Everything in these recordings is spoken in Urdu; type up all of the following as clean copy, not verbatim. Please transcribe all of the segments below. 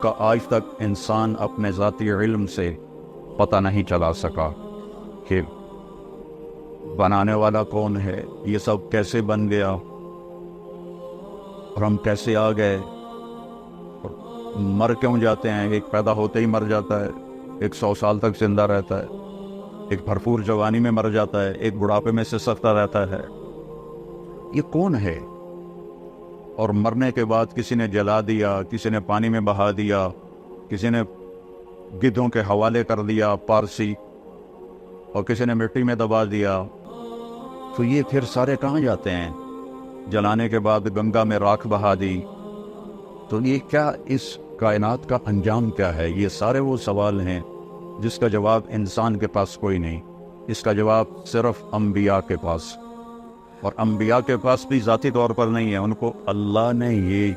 کا آج تک انسان اپنے ذاتی علم سے پتہ نہیں چلا سکا کہ بنانے والا کون ہے، یہ سب کیسے بن گیا اور ہم کیسے آ گئے، اور مر کیوں جاتے ہیں۔ ایک پیدا ہوتے ہی مر جاتا ہے، ایک 100 سال تک زندہ رہتا ہے، ایک بھرپور جوانی میں مر جاتا ہے، ایک بڑھاپے میں سسکتا رہتا ہے۔ یہ کون ہے؟ اور مرنے کے بعد کسی نے جلا دیا، کسی نے پانی میں بہا دیا، کسی نے گدھوں کے حوالے کر دیا پارسی، اور کسی نے مٹی میں دبا دیا، تو یہ پھر سارے کہاں جاتے ہیں؟ جلانے کے بعد گنگا میں راکھ بہا دی، تو یہ کیا، اس کائنات کا انجام کیا ہے؟ یہ سارے وہ سوال ہیں جس کا جواب انسان کے پاس کوئی نہیں، اس کا جواب صرف انبیاء کے پاس، اور انبیاء کے پاس بھی ذاتی طور پر نہیں ہے، ان کو اللہ نے یہ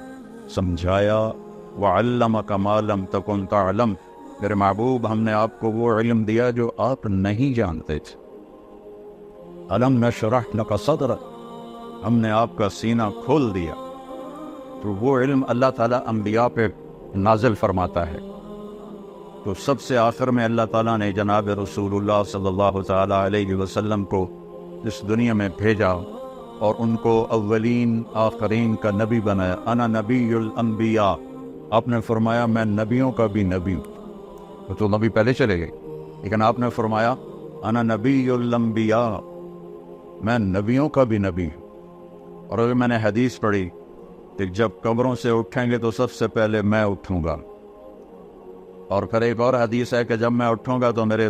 سمجھایا وَعَلَّمَكَ مَا لَمْ تَكُنْ تَعْلَمْ، میرے محبوب ہم نے آپ کو وہ علم دیا جو آپ نہیں جانتے تھے۔ أَلَمْ نَشْرَحْ لَكَ صَدْرَكَ، ہم نے آپ کا سینہ کھول دیا۔ تو وہ علم اللہ تعالیٰ انبیاء پہ نازل فرماتا ہے، تو سب سے آخر میں اللہ تعالیٰ نے جناب رسول اللہ صلی اللہ تعالیٰ علیہ وسلم کو اس دنیا میں بھیجا اور ان کو اولین آخرین کا نبی بنایا۔ انا نبی الانبیاء، آپ نے فرمایا میں نبیوں کا بھی نبی ہوں، تو نبی پہلے چلے گئے، لیکن آپ نے فرمایا انا نبی الانبیاء، میں نبیوں کا بھی نبی ہوں۔ اور اگر میں نے حدیث پڑھی کہ جب قبروں سے اٹھیں گے تو سب سے پہلے میں اٹھوں گا، اور پھر ایک اور حدیث ہے کہ جب میں اٹھوں گا تو میرے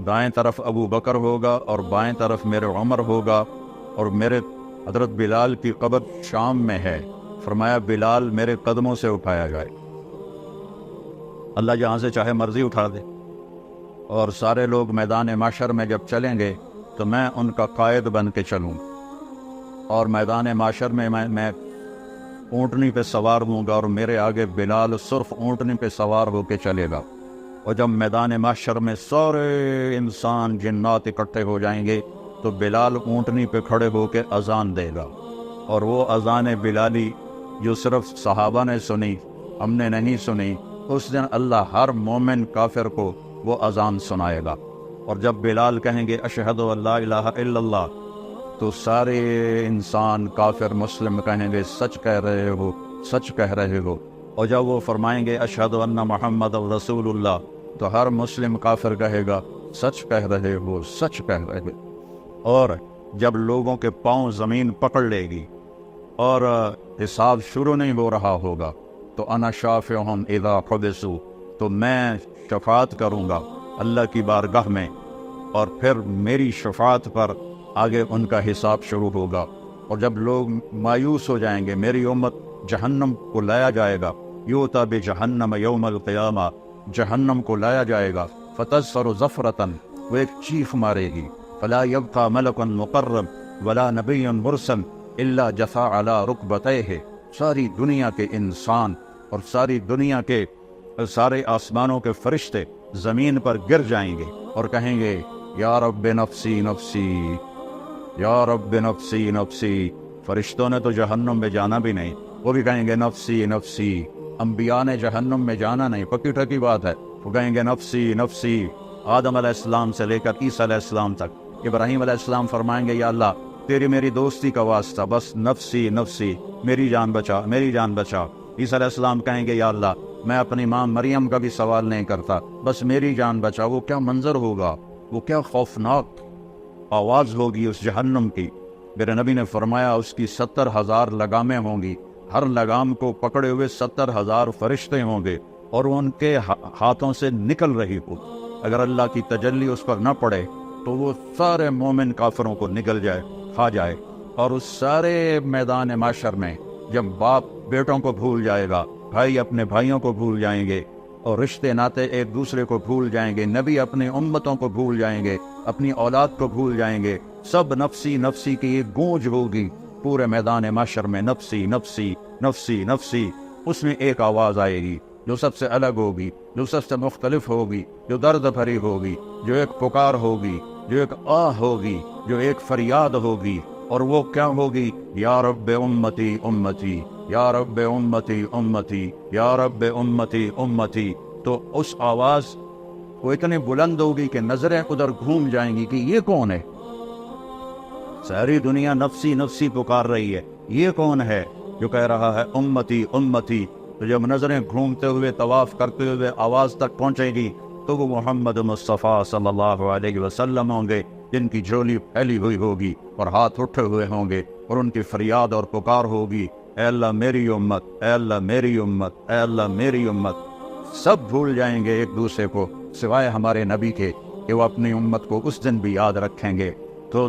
دائیں طرف ابو بکر ہوگا اور بائیں طرف میرے عمر ہوگا، اور میرے حضرت بلال کی قبر شام میں ہے، فرمایا بلال میرے قدموں سے اٹھایا جائے، اللہ جہاں سے چاہے مرضی اٹھا دے، اور سارے لوگ میدان معشر میں جب چلیں گے تو میں ان کا قائد بن کے چلوں، اور میدان معشر میں میں اونٹنی پہ سوار ہوں گا، اور میرے آگے بلال صرف اونٹنی پہ سوار ہو کے چلے گا، اور جب میدان معشر میں سارے انسان جنات اکٹھے ہو جائیں گے تو بلال اونٹنی پہ کھڑے ہو کے اذان دے گا، اور وہ اذان بلالی جو صرف صحابہ نے سنی، ہم نے نہیں سنی، اس دن اللہ ہر مومن کافر کو وہ اذان سنائے گا۔ اور جب بلال کہیں گے اشہد ان لا الہ الا اللہ، تو سارے انسان کافر مسلم کہیں گے سچ کہہ رہے ہو، سچ کہہ رہے ہو، اور جب وہ فرمائیں گے اشہد ان محمد رسول اللہ، تو ہر مسلم کافر کہے گا سچ کہہ رہے ہو، سچ کہہ رہے ہو۔ اور جب لوگوں کے پاؤں زمین پکڑ لے گی اور حساب شروع نہیں ہو رہا ہوگا، تو انا شافعہم اذا حبسوا، تو میں شفاعت کروں گا اللہ کی بارگاہ میں، اور پھر میری شفاعت پر آگے ان کا حساب شروع ہوگا۔ اور جب لوگ مایوس ہو جائیں گے، میری امت جہنم کو لایا جائے گا، یوتا بجہنم یوم القیامہ، جہنم کو لایا جائے گا، فتظفر ظفرتاً، وہ ایک چیخ مارے گی، فلا یبقى ملک مقرب ولا نبی مرسل الا جثا علی رکبتیہ، ساری دنیا کے انسان اور ساری دنیا کے سارے آسمانوں کے فرشتے زمین پر گر جائیں گے اور کہیں گے یا رب نفسی نفسی، یا رب نفسی نفسی۔ فرشتوں نے تو جہنم میں جانا بھی نہیں، وہ بھی کہیں گے نفسی نفسی۔ انبیاء نے جہنم میں جانا نہیں، پکی ٹھکی بات ہے، وہ کہیں گے نفسی نفسی۔ آدم علیہ السلام سے لے کر عیسیٰ علیہ السلام تک، ابراہیم علیہ السلام فرمائیں گے یا اللہ تیری میری دوستی کا واسطہ، بس نفسی نفسی، میری جان بچا، میری جان بچا۔ عیسیٰ علیہ السلام کہیں گے یا اللہ میں اپنی ماں مریم کا بھی سوال نہیں کرتا، بس میری جان بچا۔ وہ کیا منظر ہوگا، وہ کیا خوفناک آواز ہوگی اس جہنم کی۔ میرے نبی نے فرمایا اس کی 70,000 لگامیں ہوں گی، ہر لگام کو پکڑے ہوئے 70,000 فرشتے ہوں گے، اور وہ ان کے ہاتھوں سے نکل رہی ہو۔ اگر اللہ کی تجلی اس پر نہ پڑے تو وہ سارے مومن کافروں کو نگل جائے، کھا جائے۔ اور اس سارے میدان معاشر میں جب باپ بیٹوں کو بھول جائے گا، بھائی اپنے بھائیوں کو بھول جائیں گے، اور رشتے ناتے ایک دوسرے کو بھول جائیں گے، نبی اپنے امتوں کو بھول جائیں گے، اپنی اولاد کو بھول جائیں گے، سب نفسی نفسی کی ایک گونج ہوگی پورے میدان معاشر میں، نفسی نفسی نفسی نفسی۔ اس میں ایک آواز آئے گی جو سب سے الگ ہوگی، جو سب سے مختلف ہوگی، جو درد بھری ہوگی، جو ایک پکار ہوگی، جو ایک آہ ہوگی، جو ایک فریاد ہوگی، اور وہ کیا ہوگی؟ یا رب امتی امتی، یا رب امتی امتی، یا رب امتی امتی، تو اس آواز وہ اتنی بلند ہوگی کہ نظریں ادھر گھوم جائیں گی کہ یہ کون ہے؟ ساری دنیا نفسی نفسی پکار رہی ہے، یہ کون ہے جو کہہ رہا ہے امتی امتی؟ تو جب نظریں گھومتے ہوئے طواف کرتے ہوئے آواز تک پہنچے گی تو وہ محمد مصطفیٰ صلی اللہ علیہ وسلم ہوں گے، جن کی جھولی پھیلی ہوئی ہوگی اور ہاتھ اٹھے ہوئے ہوں گے، اور ان کی فریاد اور پکار ہوگی، اے اللہ میری امت، اے اللہ میری امت، اے اللہ میری امت۔ سب بھول جائیں گے ایک دوسرے کو سوائے ہمارے نبی کے، کہ وہ اپنی امت کو اس دن بھی یاد رکھیں گے۔ تو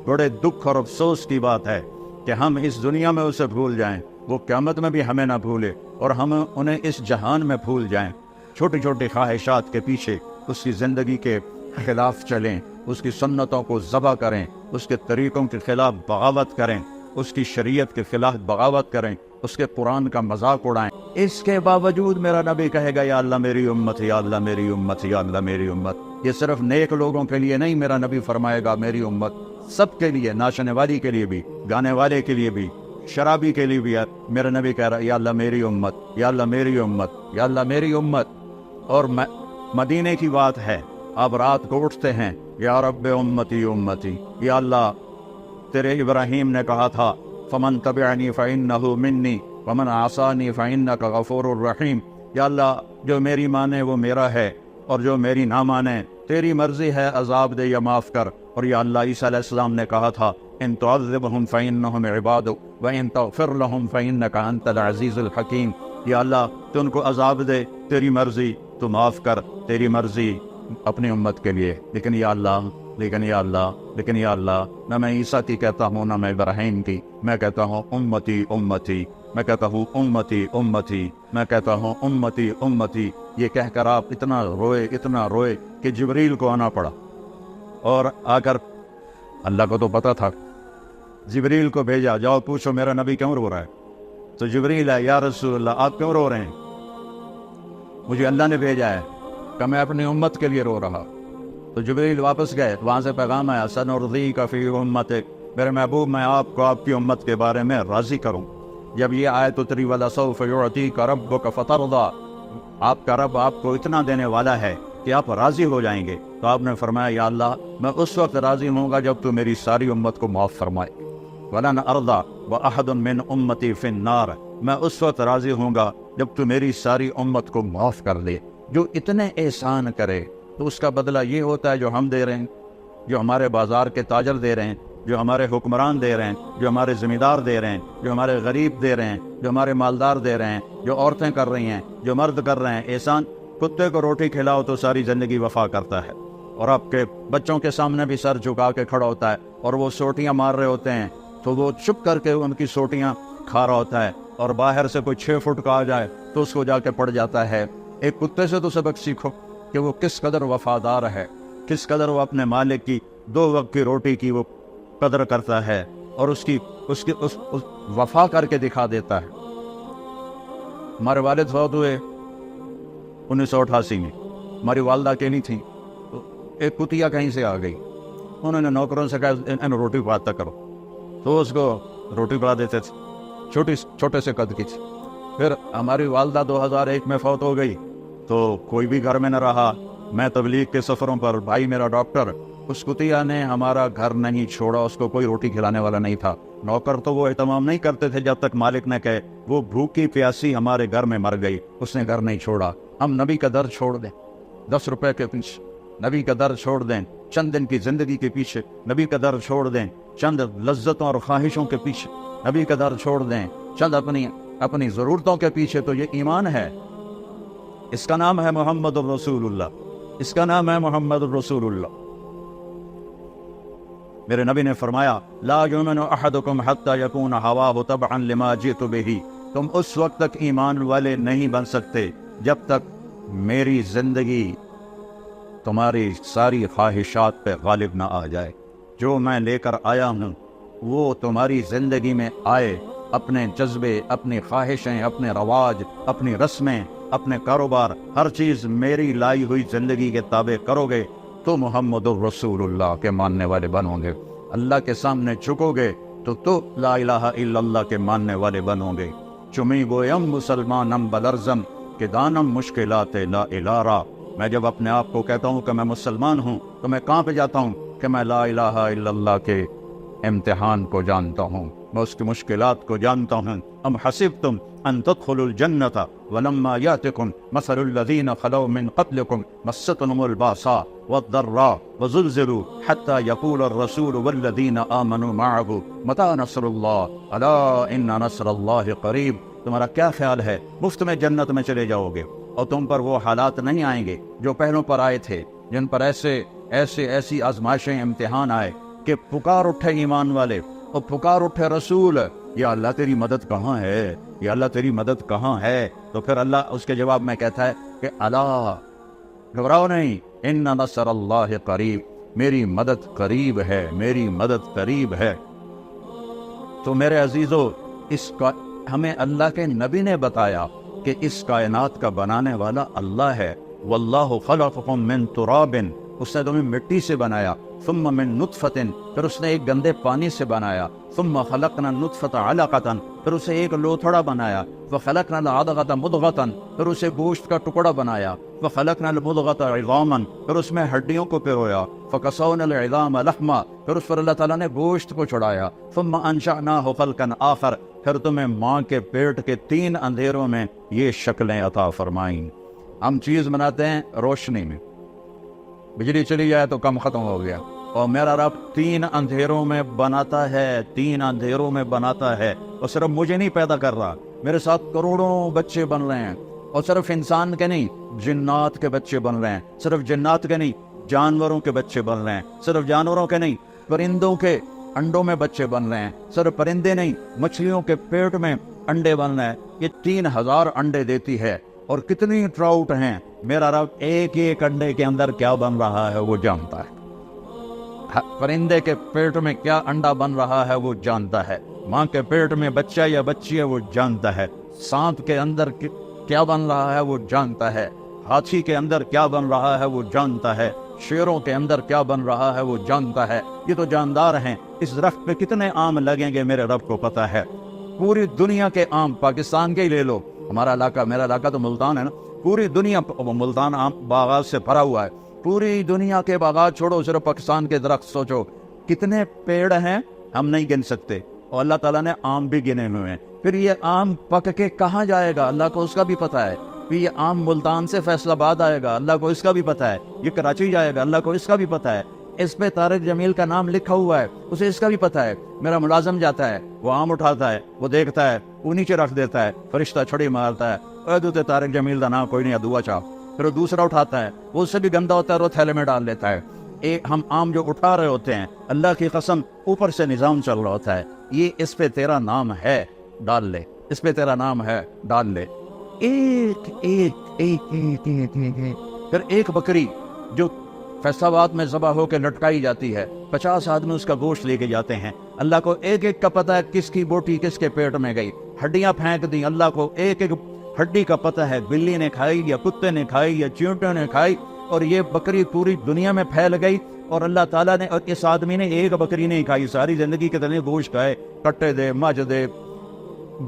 بڑے دکھ اور افسوس کی بات ہے کہ ہم اس دنیا میں اسے بھول جائیں، وہ قیامت میں بھی ہمیں نہ بھولے، اور ہم انہیں اس جہان میں بھول جائیں، چھوٹی چھوٹی خواہشات کے پیچھے اس کی زندگی کے خلاف چلیں، اس کی سنتوں کو ذبح کریں، اس کے طریقوں کے خلاف بغاوت کریں، اس کی شریعت کے خلاف بغاوت کریں، اس کے قرآن کا مذاق اڑائیں۔ اس کے باوجود میرا نبی کہے گا یا اللہ میری امت، یا اللہ میری امت، یا اللہ میری امت۔ یہ صرف نیک لوگوں کے لیے نہیں، میرا نبی فرمائے گا میری امت سب کے لیے، ناچنے والی کے لیے بھی، گانے والے کے لیے بھی، شرابی کے لیے بھی۔ میرا نبی کہہ رہا ہے یا اللہ میری امت، یا اللہ میری امت، یا اللہ میری امت۔ اور مدینے کی بات ہے، آپ رات کو اٹھتے ہیں یا رب امتی امتی، یا اللہ تیرے ابراہیم نے کہا تھا فمن تبعنی فإنہ منی ومن عصانی فإنک غفور الرحیم، یا اللہ جو میری مانے وہ میرا ہے، اور جو میری نہ مانے تیری مرضی ہے، عذاب دے یا معاف کر۔ اور یا اللہ عیسیٰ علیہ السلام نے کہا تھا ان تعذبہم فإنہم عبادک وإن تغفر لہم فإنک انت العزیز الحکیم، یا اللہ تو ان کو عذاب دے، تیری مرضی تو معاف کر، تیری مرضی اپنی امت کے لیے۔ لیکن یا اللہ، لیکن یا اللہ، لیکن یا اللہ، نہ میں عیسیٰ کی کہتا ہوں نہ میں ابراہیم کی، میں کہتا ہوں امتی امتی، میں کہتا ہوں امتی امتی، میں کہتا ہوں امتی امتی۔ یہ کہہ کر آپ اتنا روئے کہ جبریل کو آنا پڑا، اور آ کر اللہ کو تو پتا تھا، جبریل کو بھیجا جاؤ پوچھو میرا نبی کیوں رو رہا ہے۔ تو جبریل ہے یا رسول اللہ آپ کیوں رو رہے ہیں؟ مجھے اللہ نے بھیجا ہے کہ میں اپنی امت کے لیے رو رہا۔ تو جبریل واپس گئے، وہاں سے پیغام آیا سنرضیک فی امتک، میرے محبوب میں آپ کو آپ کی امت کے بارے میں راضی کروں۔ جب یہ آیت اتری وَلَسَوْفَ يُعْطِيكَ رَبُّكَ فَتَرْضَىٰ، آپ کا رب آپ کو اتنا دینے والا ہے کہ آپ راضی ہو جائیں گے۔ تو آپ نے فرمایا یا اللہ میں اس وقت راضی ہوں گا جب تو میری ساری امت کو معاف فرمائے۔ وَلَنْ أَرْضَىٰ وَأَحَدٌ مِّنْ أُمَّتِي فِي النَّارِ، میں اس وقت راضی ہوں گا جب تو میری ساری امت کو معاف کر دے۔ جو اتنے احسان کرے تو اس کا بدلہ یہ ہوتا ہے جو ہم دے رہے ہیں، جو ہمارے بازار کے تاجر دے رہے ہیں، جو ہمارے حکمران دے رہے ہیں، جو ہمارے ذمہ دار دے رہے ہیں، جو ہمارے غریب دے رہے ہیں، جو ہمارے مالدار دے رہے ہیں، جو عورتیں کر رہی ہیں، جو مرد کر رہے ہیں۔ احسان کتے کو روٹی کھلاؤ تو ساری زندگی وفا کرتا ہے، اور آپ کے بچوں کے سامنے بھی سر جھکا کے کھڑا ہوتا ہے، اور وہ سوٹیاں مار رہے ہوتے ہیں تو وہ چپ کر کے ان کی سوٹیاں کھا رہا ہوتا ہے، اور باہر سے کوئی 6 فٹ کا آ جائے تو اس کو جا کے پڑ جاتا ہے۔ ایک کتے سے تو سبق سیکھو کہ وہ کس قدر وفادار ہے، کس قدر وہ اپنے مالک کی 2 وقت کی روٹی کی وہ قدر کرتا ہے، اور اس وفا کر کے دکھا دیتا ہے۔ ہمارے والد فوت ہوئے 1988 میں، ہماری والدہ اکیلی تھیں، تو ایک کتیا کہیں سے آ گئی، انہوں نے نوکروں سے کہا انہیں روٹی پکاتا کرو، تو اس کو روٹی پکا دیتے تھے، چھوٹے سے قد کی تھی۔ پھر ہماری والدہ 2001 میں فوت ہو گئی، تو کوئی بھی گھر میں نہ رہا، میں تبلیغ کے سفروں پر، بھائی میرا ڈاکٹر، اس کتیا نے ہمارا گھر نہیں چھوڑا، اس کو کوئی روٹی کھلانے والا نہیں تھا۔ نوکر تو وہ اہتمام نہیں کرتے تھے جب تک مالک نہ کہے، وہ بھوکی پیاسی ہمارے گھر میں مر گئی، اس نے گھر نہیں چھوڑا۔ ہم نبی کا در چھوڑ دیں 10 روپے کے پیچھے، نبی کا در چھوڑ دیں چند دن کی زندگی کے پیچھے، نبی کا در چھوڑ دیں چند لذتوں اور خواہشوں کے پیچھے، نبی کا در چھوڑ دیں چند اپنی ضرورتوں کے پیچھے، تو یہ ایمان ہے۔ اس کا نام ہے محمد الرسول اللہ، اس کا نام ہے محمد الرسول اللہ۔ میرے نبی نے فرمایا لا یؤمن احدکم حتی یکون ہواہ تبعا لما جئت بہ، تم اس وقت تک ایمان والے نہیں بن سکتے جب تک میری زندگی تمہاری ساری خواہشات پہ غالب نہ آ جائے۔ جو میں لے کر آیا ہوں وہ تمہاری زندگی میں آئے، اپنے جذبے، اپنی خواہشیں، اپنے رواج، اپنی رسمیں، اپنے کاروبار، ہر چیز میری لائی ہوئی زندگی کے تابع کرو گے تو محمد الرسول اللہ کے ماننے والے بنو گے۔ اللہ کے سامنے جھکو گے تو لا الہ الا اللہ کے ماننے والے بنو گے۔ چمی گویم مسلمانم بلرزم کہ دانم مشکلات لا الارا. میں جب اپنے آپ کو کہتا ہوں کہ میں مسلمان ہوں تو میں کہاں پہ جاتا ہوں کہ میں لا الہ الا اللہ کے امتحان کو جانتا ہوں، میں اس کی مشکلات کو جانتا ہوں. ام حسبتم ان تدخلوا الجنة ولما يأتكم مثل الذين خلوا من قبلكم مستهم الباساء والضراء وزلزلوا حتى يقول الرسول والذين آمنوا معه متى نصر الله الا ان نصر الله قریب. تمہارا کیا خیال ہے مفت میں جنت میں چلے جاؤ گے اور تم پر وہ حالات نہیں آئیں گے جو پہلوں پر آئے تھے، جن پر ایسی آزمائشیں امتحان آئے کہ پکار اٹھے ایمان والے اور پکار اٹھے رسول، یا اللہ تیری مدد کہاں ہے، یا اللہ تیری مدد کہاں ہے؟ تو پھر اللہ اس کے جواب میں کہتا ہے کہ الا، گھبراؤ نہیں، ان نصر اللہ قریب، میری مدد قریب ہے، میری مدد قریب ہے. تو میرے عزیزو، اس کا ہمیں اللہ کے نبی نے بتایا کہ اس کائنات کا بنانے والا اللہ ہے. واللہ خلقکم من تراب، اس نے تمہیں مٹی سے بنایا. ثم من نطفۃ، پھر اس نے ایک گندے پانی سے بنایا. ثم خلقنا النطفۃ علقۃ، پھر اسے ایک لوتھڑا بنایا. فخلقنا العلقۃ مضغۃ، پھر اسے گوشت کا ٹکڑا بنایا. فخلقنا المضغۃ عظاما، پھر اس میں ہڈیوں کو پرویا. فکسونا العظام لحما، پھر اس پر اللہ تعالیٰ نے گوشت کو چڑھایا. ثم انشأناہ خلقا آخر، پھر تمہیں ماں کے پیٹ کے 3 اندھیروں میں یہ شکلیں عطا فرمائیں. ہم چیز بناتے ہیں روشنی میں، بجلی چلی جائے تو کم ختم ہو گیا، اور میرا رب 3 اندھیروں میں بناتا ہے، 3 اندھیروں میں بناتا ہے. اور صرف مجھے نہیں پیدا کر رہا، میرے ساتھ کروڑوں بچے بن رہے ہیں. اور صرف انسان کے نہیں، جنات کے بچے بن رہے ہیں. صرف جنات کے نہیں، جانوروں کے بچے بن رہے ہیں. صرف جانوروں کے نہیں، پرندوں کے انڈوں میں بچے بن رہے ہیں. صرف پرندے نہیں، مچھلیوں کے پیٹ میں انڈے بن رہے ہیں. یہ 3000 انڈے دیتی ہے. اور کتنی ٹراؤٹ ہیں، میرا رب ایک ایک انڈے کے اندر کیا بن رہا ہے وہ جانتا ہے. پرندے کے پیٹ میں کیا انڈا بن رہا ہے وہ جانتا ہے. ماں کے پیٹ میں بچہ یا بچی ہے وہ جانتا ہے. سانپ کے اندر کیا بن رہا ہے وہ جانتا ہے. ہاتھی کے اندر کیا بن رہا ہے وہ جانتا ہے. شیروں کے اندر کیا بن رہا ہے وہ جانتا ہے. یہ تو جاندار ہیں. اس درخت پہ کتنے آم لگیں گے میرے رب کو پتا ہے. پوری دنیا کے آم، پاکستان کے ہی لے لو، ہمارا علاقہ، میرا علاقہ تو ملتان ہے نا، پوری دنیا ملتان آم باغات سے بھرا ہوا ہے. پوری دنیا کے باغات چھوڑو، صرف پاکستان کے درخت سوچو کتنے پیڑ ہیں، ہم نہیں گن سکتے. اور اللہ تعالیٰ نے آم بھی گنے ہوئے ہیں. پھر یہ آم پک کے کہاں جائے گا اللہ کو اس کا بھی پتہ ہے. پھر یہ آم ملتان سے فیصل آباد آئے گا، اللہ کو اس کا بھی پتہ ہے. یہ کراچی جائے گا، اللہ کو اس کا بھی پتہ ہے. اس پہ طارق جمیل کا نام لکھا ہوا ہے، اسے اس کا بھی پتہ ہے. میرا ملازم جاتا ہے، وہ آم اٹھاتا ہے، وہ دیکھتا ہے، وہ نیچے رکھ دیتا ہے، فرشتہ چھڑی مارتا ہے، اردو تے طارق جمیل کا نام کوئی نہیں، دعا چاہ. پھر وہ دوسرا اٹھاتا ہے، وہ اس سے بھی گندا ہوتا ہے، وہ تھیلے میں ڈال لیتا ہے. ہم آم جو اٹھا رہے ہوتے ہیں، اللہ کی قسم اوپر سے نظام چل رہا ہوتا ہے، یہ اس پہ تیرا نام ہے ڈال لے، اس پہ تیرا نام ہے ڈال لے. ایک ایک ایک ایک ایک ایک. پھر ایک بکری جو فیصل آباد میں ذبح ہو کے لٹکائی جاتی ہے، 50 آدمی اس کا گوشت لے کے جاتے ہیں. اللہ کو ایک ایک کا پتہ ہے کس کی بوٹی کس کے پیٹ میں گئی. ہڈیاں پھینک دی، اللہ کو ایک ایک ہڈی کا پتہ ہے، بلی نے کھائی یا کتے نے کھائی یا چیونٹے نے کھائی. اور یہ بکری پوری دنیا میں پھیل گئی. اور اللہ تعالیٰ نے، اور اس آدمی نے ایک بکری نہیں کھائی، ساری زندگی کتنے گوشت کھائے، کٹے دے، مجھ دے،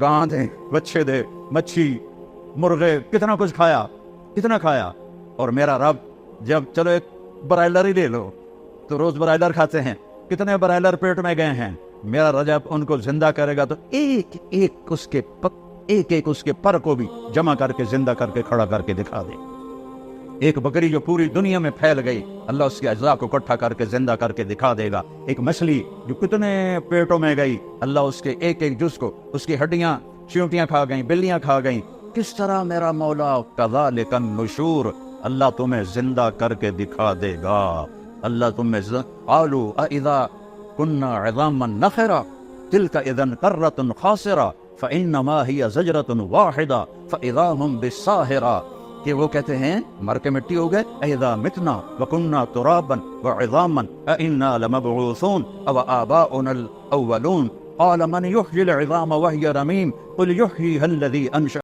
گاں دے، بچے دے، مچھی، مرغے، کتنا کچھ کھایا، کتنا کھایا. اور میرا رب جب چلو ایک برائلر ہی لے لو تو روز برائلر کھاتے ہیں، کتنے برائلر پیٹ میں گئے ہیں. میرا رب جب ان کو زندہ کرے گا تو ایک ایک اس کے پر کو بھی جمع کر کے زندہ کر کے کھڑا کر کے دکھا دے. ایک بکری جو پوری دنیا میں پھیل گئی، اللہ اس کے اجزاء کو اکٹھا کر کے زندہ کر کے دکھا دے گا. ایک مچھلی جو کتنے پیٹوں میں گئی، اللہ اس کے ایک ایک جز کو، اس کی ہڈیاں چیونٹیاں کھا گئیں، بلیاں کھا گئیں. کس طرح میرا مولا کذالک النشور، اللہ تمہیں زندہ کر کے دکھا دے گا. اللہ تمہیں قالوا اذا كنا عظاما نخرا تلك اذا كرة خاسرة فانما هي زجرة واحدة فاذا هم بالساهرة. کہ وہ کہتے ہیں مر کے مٹی ہو گئے، اذا متنا وكنا ترابا وعظاما ائنا لمبعوثون او آباؤنا الاولون قال من يحيي العظام وهي رميم قل يحييها الذي انشأ